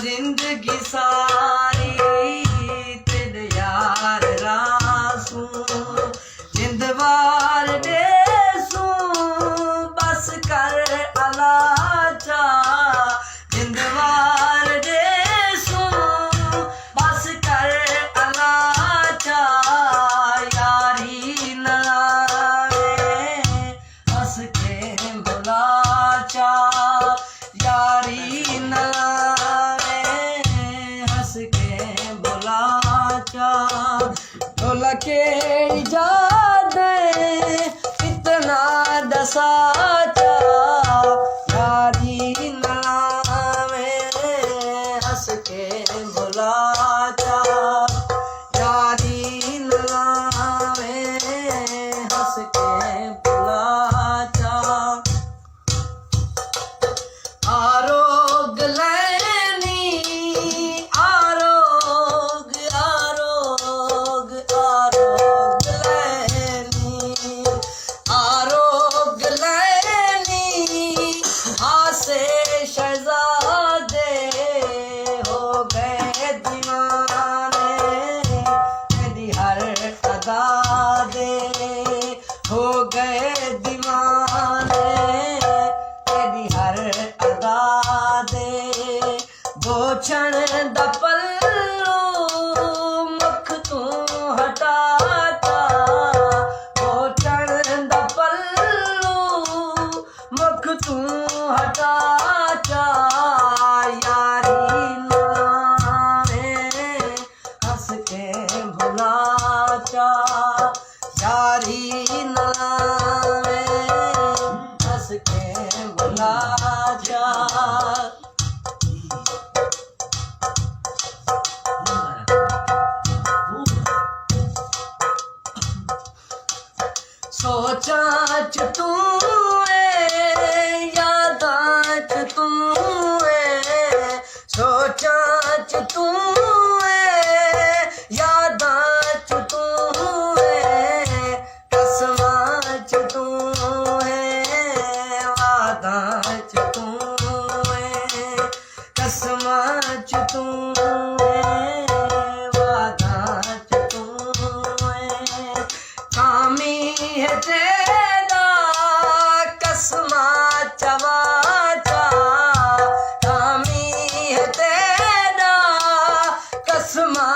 जिंदगी सारी तेरे यार रासू जिंदवार देसू बस कर अलाचा जिंदवार देसू बस कर अलाचा यारी नावे हंस के बुलाचा यारी नावे हंस के बुलाचा ढोलके इजाद इतना दसाचा यारी नावे हंस के बुलाचा यारी नावे हंस के बुलाचा आरोग लैनी आरोग आरोग आरोग लैनी आरोग लैनी हासे शहजादे हो गए दीवाने तेरी हर अदा दे हो गए दीवाने तेरी हर अदा दे दो क्षण दा पल्लू मुख तू हटाता दो क्षण दा पल्लू मुख तू हटाता यारी नावे हंस के भुलाचा यारी नावे हंस के बुलाचा सोचा च तू यादा च तू सोचा च तू यादा च तू कसमा च तू वादा च तू कसमा च तू वादा च तू कामी है तेरा कसमा चवाचा कामी है तेरा कसमा